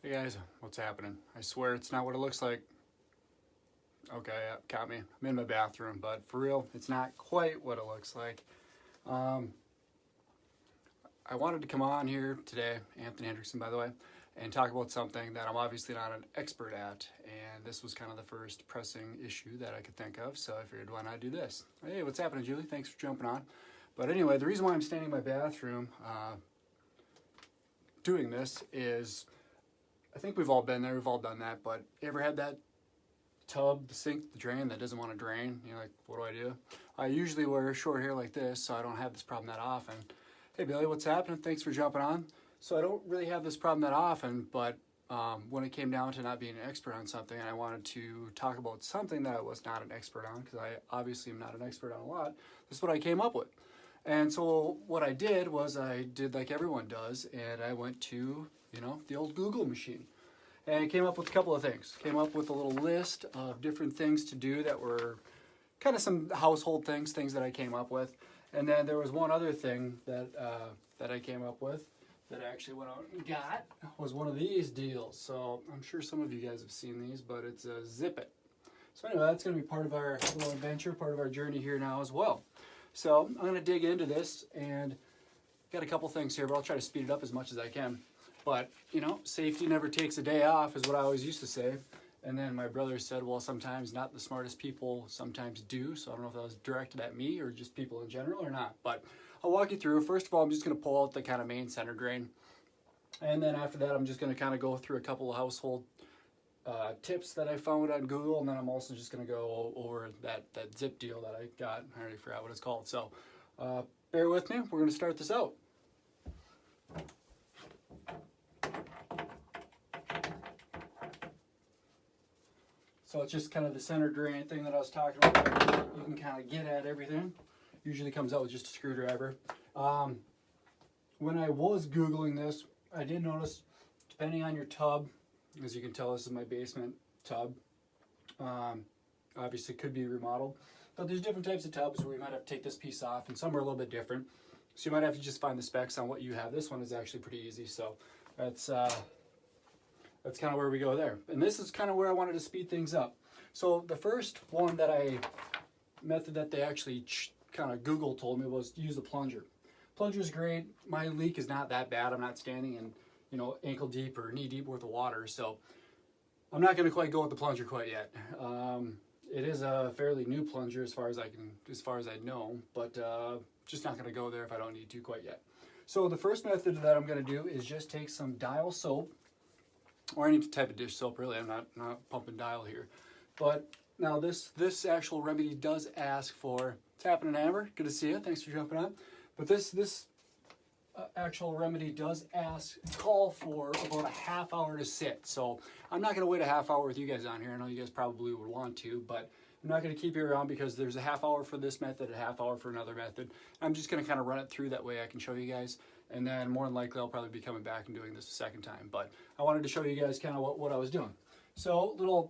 Hey guys, what's happening? I swear it's not what it looks like. Okay, yeah, caught me. I'm in my bathroom, but for real, it's not quite what it looks like. Um, I wanted to come on here today, Anthony Hendrickson by the way, and talk about something that I'm obviously not an expert at, and this was kind of the first pressing issue that I could think of, so I figured why not do this. Hey, what's happening, Julie? Thanks for jumping on. But anyway, the reason why I'm standing in my bathroom doing this is, I think we've all been there, we've all done that, but you ever had that tub, the sink, the drain that doesn't want to drain? You're like, what do I do? I usually wear short hair like this, so I don't have this problem that often. Hey Billy, what's happening? Thanks for jumping on. So I don't really have this problem that often, but when it came down to not being an expert on something, and I wanted to talk about something that I was not an expert on, because I obviously am not an expert on a lot, this is what I came up with. And so what I did was I did like everyone does, and I went to, the old Google machine. And I came up with a couple of things. Came up with a little list of different things to do that were kind of some household things that I came up with. And then there was one other thing that I came up with that I actually went out and got, was one of these deals. So I'm sure some of you guys have seen these, but it's a Zipit. So anyway, that's going to be part of our little adventure, part of our journey here now as well. So I'm going to dig into this, and got a couple things here, but I'll try to speed it up as much as I can. But, safety never takes a day off is what I always used to say. And then my brother said, well, sometimes not the smartest people sometimes do. So I don't know if that was directed at me or just people in general or not. But I'll walk you through. First of all, I'm just going to pull out the kind of main center drain. And then after that, I'm just going to kind of go through a couple of household tips that I found on Google. And then I'm also just going to go over that zip deal that I got. I already forgot what it's called. So bear with me. We're going to start this out. So it's just kind of the center drain thing that I was talking about. You can kind of get at everything. Usually comes out with just a screwdriver. When I was Googling this, I did notice, depending on your tub, as you can tell, this is my basement tub. Obviously could be remodeled. But there's different types of tubs where you might have to take this piece off, and some are a little bit different. So you might have to just find the specs on what you have. This one is actually pretty easy, so that's kind of where we go there. And this is kind of where I wanted to speed things up. So the first one method that they actually kind of Google told me was to use a plunger. Plunger is great. My leak is not that bad. I'm not standing in, ankle deep or knee deep worth of water. So I'm not going to quite go with the plunger quite yet. It is a fairly new plunger as far as I know, but just not going to go there if I don't need to quite yet. So the first method that I'm going to do is just take some Dial soap, or any type of dish soap, really. I'm not pumping Dial here. But now this actual remedy does ask for, it's happening, Amber, good to see you, thanks for jumping on. But this actual remedy does call for about a half hour to sit. So I'm not gonna wait a half hour with you guys on here. I know you guys probably would want to, but I'm not gonna keep you around because there's a half hour for this method, a half hour for another method. I'm just gonna kind of run it through, that way I can show you guys. And then more than likely I'll probably be coming back and doing this a second time. But I wanted to show you guys kind of what I was doing. So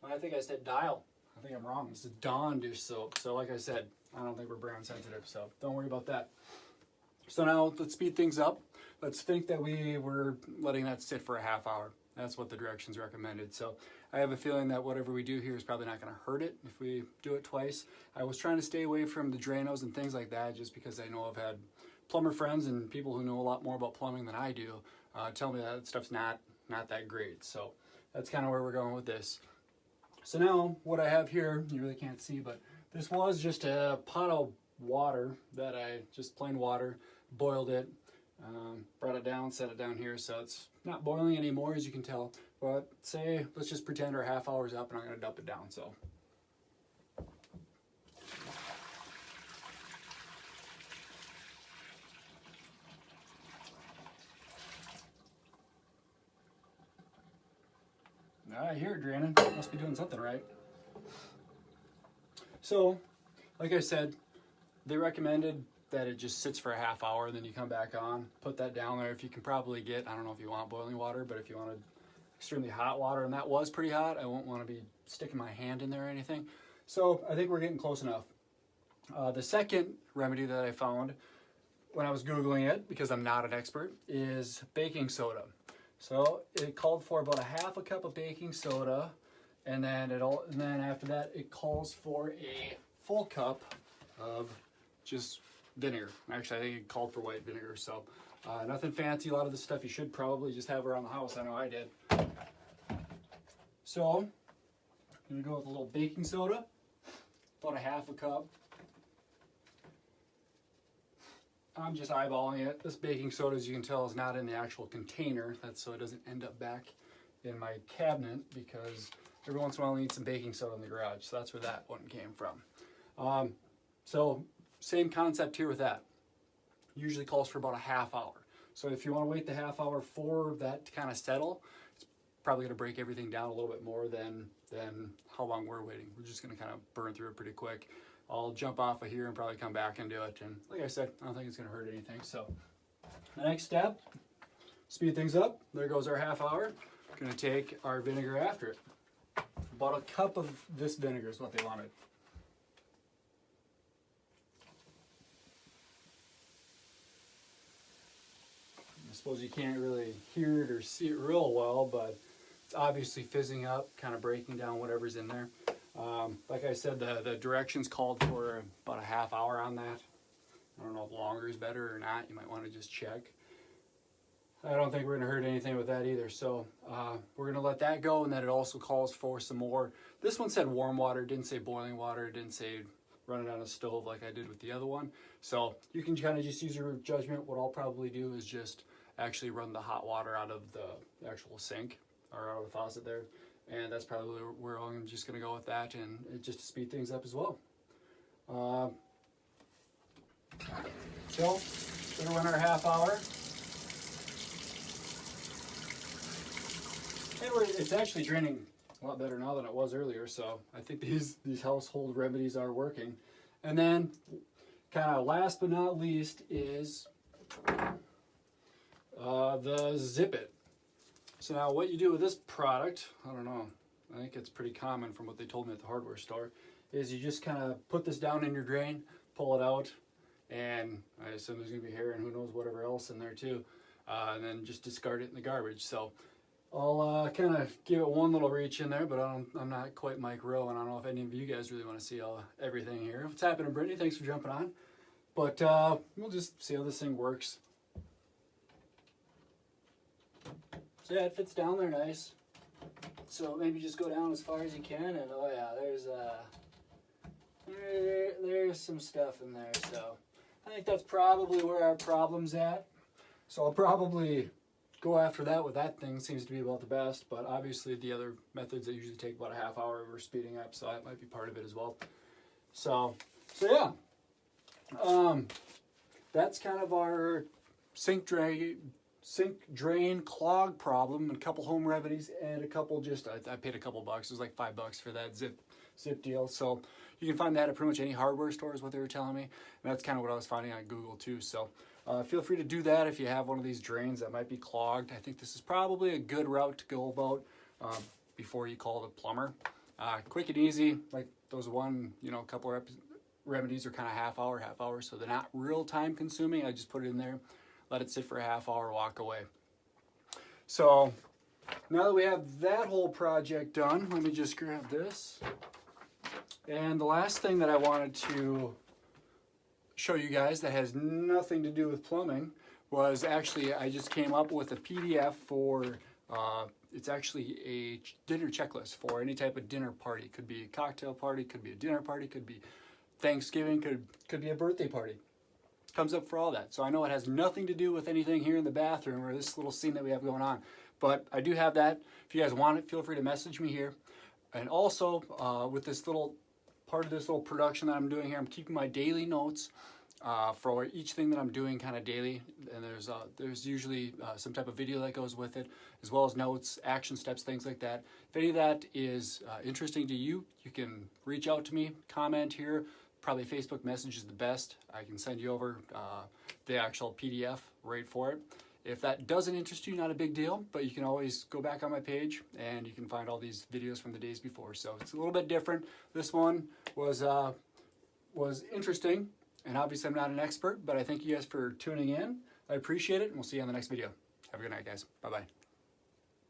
I think I said Dial. I think I'm wrong. This is Dawn dish soap. So like I said, I don't think we're brand sensitive, so don't worry about that. So now let's speed things up. Let's think that we were letting that sit for a half hour. That's what the directions recommended. So I have a feeling that whatever we do here is probably not going to hurt it if we do it twice. I was trying to stay away from the Dranos and things like that just because I know I've had plumber friends and people who know a lot more about plumbing than I do tell me that stuff's not that great. So that's kind of where we're going with this. So now what I have here, you really can't see, but this was just a pot of water that just plain water, boiled it, brought it down, set it down here. So it's not boiling anymore, as you can tell, but let's just pretend our half hour's up and I'm going to dump it down. So I hear it draining. Must be doing something right. So, like I said, they recommended that it just sits for a half hour and then you come back on, put that down there. If you can probably get, I don't know if you want boiling water, but if you wanted extremely hot water, and that was pretty hot, I won't want to be sticking my hand in there or anything. So I think we're getting close enough. The second remedy that I found when I was Googling it, because I'm not an expert, is baking soda. So it called for about a half a cup of baking soda, and then after that it calls for a full cup of just vinegar. Actually, I think it called for white vinegar. So nothing fancy. A lot of the stuff you should probably just have around the house. I know I did. So I'm gonna go with a little baking soda, about a half a cup. I'm just eyeballing it. This baking soda, as you can tell, is not in the actual container. That's so it doesn't end up back in my cabinet, because every once in a while I need some baking soda in the garage. So that's where that one came from. So same concept here with that. Usually calls for about a half hour. So if you want to wait the half hour for that to kind of settle, it's probably going to break everything down a little bit more than how long we're waiting. We're just going to kind of burn through it pretty quick. I'll jump off of here and probably come back and do it. And like I said, I don't think it's going to hurt anything. So the next step, speed things up. There goes our half hour. Going to take our vinegar after it. About a cup of this vinegar is what they wanted. I suppose you can't really hear it or see it real well, but it's obviously fizzing up, kind of breaking down whatever's in there. Like I said, the directions called for about a half hour on that. I don't know if longer is better or not. You might want to just check. I don't think we're going to hurt anything with that either. So we're going to let that go, and then it also calls for some more. This one said warm water, didn't say boiling water, didn't say run it on a stove like I did with the other one. So you can kind of just use your judgment. What I'll probably do is just actually run the hot water out of the actual sink or out of the faucet there. And that's probably where I'm just going to go with that, and just to speed things up as well. So, we're going to run our half hour. And it's actually draining a lot better now than it was earlier, so I think these household remedies are working. And then, kind of last but not least, is the Zipit. So now what you do with this product, I don't know, I think it's pretty common from what they told me at the hardware store, is you just kind of put this down in your drain, pull it out, and I assume there's going to be hair and who knows whatever else in there too, and then just discard it in the garbage. So I'll kind of give it one little reach in there, but I'm not quite Mike Rowe, and I don't know if any of you guys really want to see everything here. What's happening, Brittany? Thanks for jumping on. But we'll just see how this thing works. So yeah, it fits down there nice. So maybe just go down as far as you can, and oh yeah, there's some stuff in there. So I think that's probably where our problem's at. So I'll probably go after that with that thing. Seems to be about the best, but obviously the other methods that usually take about a half hour, we're speeding up, so that might be part of it as well. So yeah, that's kind of our sink drain clog problem, and a couple home remedies, and a couple just I paid a couple bucks. It was like $5 for that zip deal. So you can find that at pretty much any hardware store is what they were telling me, and that's kind of what I was finding on Google too. So feel free to do that if you have one of these drains that might be clogged. I think this is probably a good route to go about before you call the plumber. Quick and easy, like those couple remedies are kind of half hour, so they're not real time consuming. I just put it in there, let it sit for a half hour, walk away. So now that we have that whole project done, let me just grab this. And the last thing that I wanted to show you guys that has nothing to do with plumbing was actually I just came up with a PDF for, it's actually a dinner checklist for any type of dinner party. Could be a cocktail party, could be a dinner party, could be Thanksgiving, could be a birthday party. Comes up for all that. So I know it has nothing to do with anything here in the bathroom or this little scene that we have going on, but I do have that. If you guys want it, feel free to message me here. And also with this little part of this little production that I'm doing here, I'm keeping my daily notes for each thing that I'm doing kind of daily, and there's usually some type of video that goes with it, as well as notes, action steps, things like that. If any of that is interesting to you, you can reach out to me, comment here. Probably Facebook message is the best. I can send you over the actual PDF right for it. If that doesn't interest you, not a big deal, but you can always go back on my page and you can find all these videos from the days before. So it's a little bit different. This one was interesting, and obviously I'm not an expert, but I thank you guys for tuning in. I appreciate it, and we'll see you on the next video. Have a good night, guys. Bye-bye.